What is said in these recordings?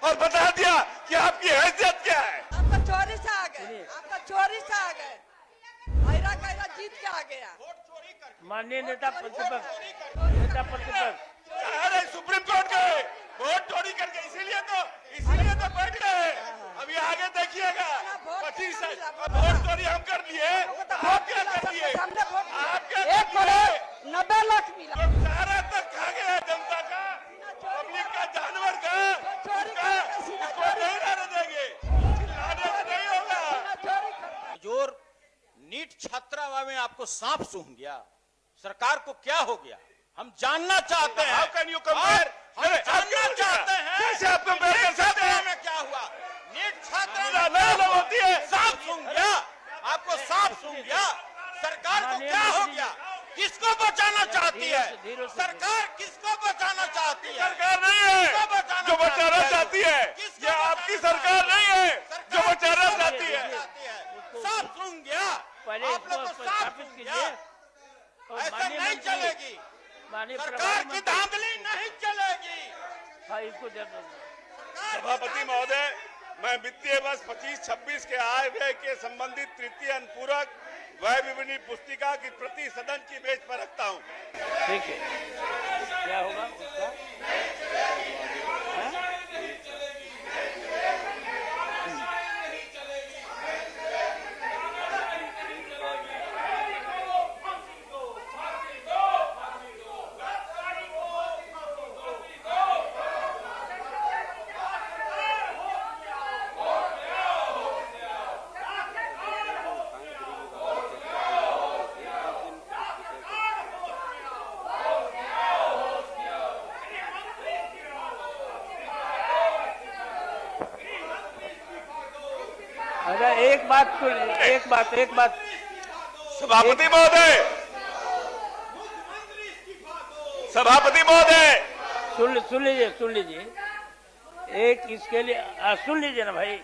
और बता दिया कि आपकी हैसियत क्या है। आपका चोरी से आ गए, आपका चोरी से आ गए, ऐरा कैरा जीत के आ गया। माननीय नेता प्रतिपक्ष अरे सुप्रीम कोर्ट गए, वोट चोरी करके, इसीलिए तो बैठ गए। अभी आगे देखिएगा, 25 वोट चोरी हम कर लिए, आप क्या कर लिए? आप क्या 1 करोड़ 90 लाख मिला। सारा तक खा गया जनता का, पब्लिक का, जानवर का, उसको नहीं रहने देंगे, चिल्लाने से नहीं होगा। जोर नीट छात्रावास में आपको सांप सूंघ गया, सरकार को क्या हो गया, हम जानना चाहते हैं। How can you compare? हम जानना चाहते हैं कैसे आप कंपेयर कर सकते हैं? में क्या हुआ, नीट छात्रा होती है, सांप सूंघ गया, आपको सांप सूंघ गया, सरकार को क्या हो गया, किसको बचाना चाहती है सरकार, किसको बचाना चाहती है? सरकार नहीं है जो बचाना चाहती है, ये आपकी सरकार नहीं है जो बचाना चाहती है। सांप सूंघ गया, पहले आप लोग को इसको सांप स्थापित सूंघ कीजिए। गया, ऐसा नहीं चलेगी, माननीय सरकार की धांधली नहीं चलेगी। हाँ, इसको सभापति महोदय, मैं वित्तीय वर्ष 25-26 के आय व्यय के संबंधित तृतीय अनुपूरक व्यय विवरणी पुस्तिका की प्रति सदन की मेज पर रखता हूँ। ठीक है, क्या होगा उसका? अगर एक बात सभापति महोदय, सुन लीजिए एक इसके लिए सुन लीजिए ना भाई,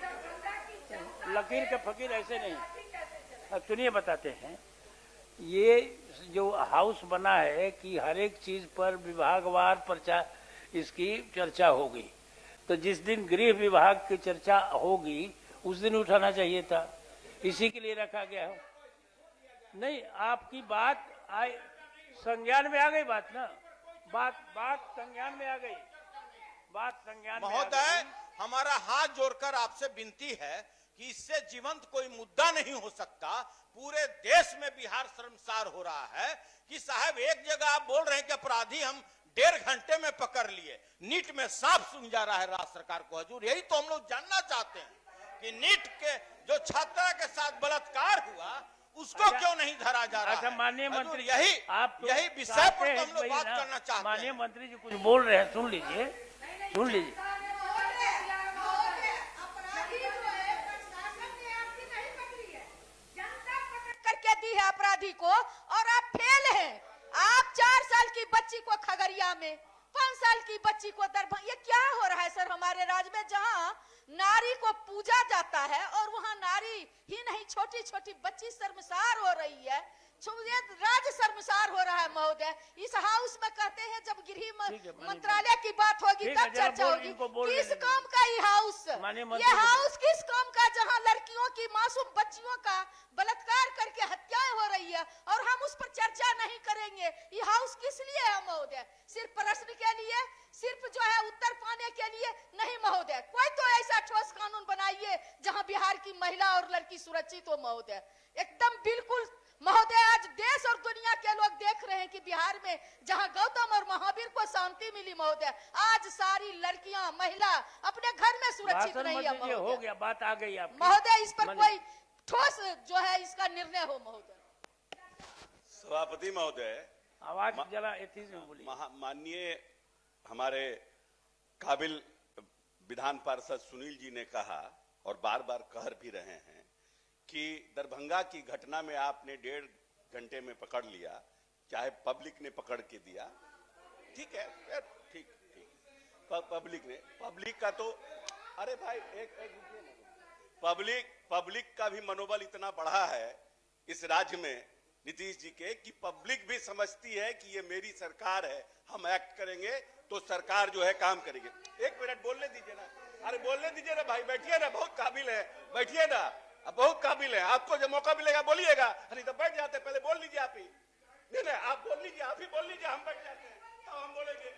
लकीर के फकीर ऐसे नहीं। अब सुनिए, बताते हैं, ये जो हाउस बना है कि हर एक चीज पर विभागवार इसकी चर्चा होगी, तो जिस दिन गृह विभाग की चर्चा होगी उस दिन उठाना चाहिए था, इसी के लिए रखा गया है। नहीं, आपकी बात संज्ञान में आ गई, बात ना, बात संज्ञान में आ गई, बात संज्ञान में। महोदय, हमारा हाथ जोड़कर आपसे विनती है कि इससे जीवंत कोई मुद्दा नहीं हो सकता। पूरे देश में बिहार शर्मसार हो रहा है कि साहब एक जगह आप बोल रहे हैं कि अपराधी हम 1.5 घंटे में पकड़ लिए, नीट में सांप सूंघ जा रहा है राज्य सरकार को। हजूर, यही तो हम लोग जानना चाहते हैं कि नीट के जो छात्रा के साथ बलात्कार हुआ उसको क्यों नहीं धरा जा रहा है? माननीय मंत्री, यही विषय पर तो हम लोग बात करना चाहते हैं। माननीय मंत्री जी कुछ बोल रहे हैं, सुन लीजिए। करके दी है अपराधी को, और आप फेल हैं। आप 4 साल की बच्ची को खगड़िया में, 5 साल की बच्ची को दरभंगा, ये क्या हो रहा है सर हमारे राज्य में, जहां नारी को पूजा जाता है और वहां नारी ही नहीं छोटी छोटी बच्ची शर्मसार हो रही है। राज्य शर्मसार हो रहा है महोदय। इस हाउस में कहते हैं जब गृह मंत्रालय की बात होगी तब चर्चा होगी। किस काम का ये हाउस किस काम का, जहां लड़कियों की, मासूम बच्चियों का बलात्कार करके हत्याएं हो रही है और हम उस पर चर्चा नहीं करेंगे। ये हाउस किस लिए है महोदय? सिर्फ प्रश्न के लिए, सिर्फ जो है उत्तर पाने के लिए नहीं महोदय। कोई तो ऐसा ठोस कानून बनाइए जहां बिहार की महिला और लड़की सुरक्षित हो महोदय। एकदम बिल्कुल महोदय, आज देश और दुनिया के लोग देख रहे हैं कि बिहार में जहां गौतम और महावीर को शांति मिली महोदय, आज सारी लड़कियां, महिला अपने घर में सुरक्षित नहीं है महोदय। हो गया, बात आ गई आपकी महोदय, इस पर कोई ठोस जो है इसका निर्णय हो महोदय। सभापति महोदय, आवाज जरा एथीज में बोलिए। माननीय हमारे काबिल विधान पार्षद सुनील जी ने कहा और बार बार कह भी रहे हैं कि दरभंगा की घटना में आपने 1.5 घंटे में पकड़ लिया, चाहे पब्लिक ने पकड़ के दिया, ठीक है, ठीक, पब्लिक का तो, अरे भाई पब्लिक का भी मनोबल इतना बढ़ा है इस राज्य में नीतीश जी के कि पब्लिक भी समझती है कि ये मेरी सरकार है, हम एक्ट करेंगे तो सरकार जो है काम करेगी। 1 मिनट बोलने दीजिए ना, अरे बोलने दीजिए ना भाई, बैठिए ना, बहुत काबिल है, बैठिए ना, अब बहुत काबिल है, आपको जब मौका मिलेगा बोलिएगा, नहीं तो बैठ जाते, पहले बोल लीजिए आप ही। नहीं आप बोल लीजिए, आप ही बोल लीजिए, हम बैठ जाते हैं, तब हम बोलेंगे।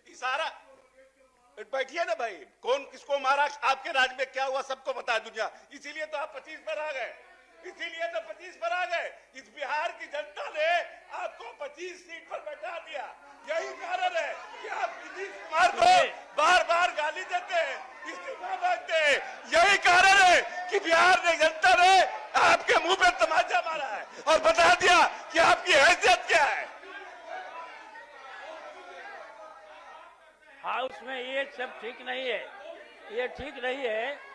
इशारा, बैठिए ना भाई, कौन किसको मारा, आपके राज्य में क्या हुआ सबको पता है दुनिया, इसीलिए तो आप 25 पर आ गए, इसीलिए तो 25 पर आ गए। इस बिहार की जनता ने आपको 25 सीट पर बैठा दिया, यही कारण है कि आप नीतीश कुमार को बार बार गाली देते हैं, इस्तीफा मांगते हैं। यही कारण है कि बिहार ने जनता ने आपके मुंह पे तमाचा मारा है और बता दिया कि आपकी हैसियत क्या है। हाउस में ये सब ठीक नहीं है, ये ठीक नहीं है।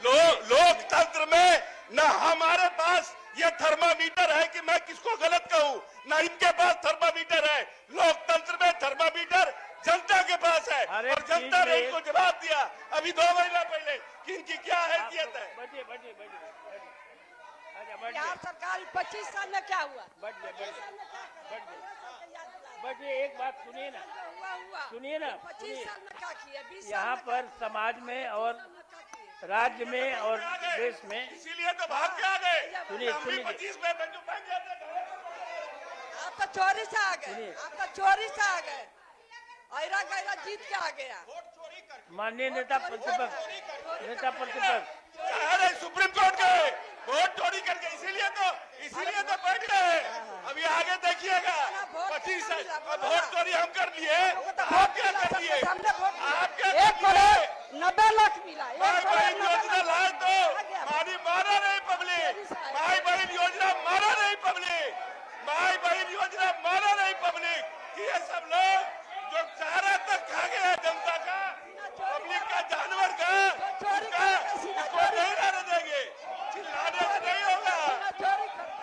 लोकतंत्र में न हमारे पास ये थर्मामीटर है कि मैं किसको गलत कहूं, न इनके पास थर्मामीटर है। लोकतंत्र में थर्मामीटर जनता के पास है और जनता ने इनको जवाब दिया अभी 2 महीना पहले कि इनकी क्या हैसियत है। बिहार सरकार 25 साल में क्या हुआ? बटे एक बात सुनिए ना, सुनिए ना, 25 साल में क्या किया? 20 साल यहाँ में पर समाज में और राज्य में और देश में, इसीलिए तो भाग के आ गए। सुनिए, सुनिए। 25 में बंदूक फेंक जाते। आप तो चोरी से आ गए, आप तो चोरी से आ गए, ऐरा गैरा जीत के आ गया। माननीय नेता प्रतिपक्ष, अरे सुप्रीम कोर्ट गए वोट चोरी करके, इसीलिए तो बैठ गए। अभी आगे देखिएगा 25 वोट चोरी हम कर लिए, आपके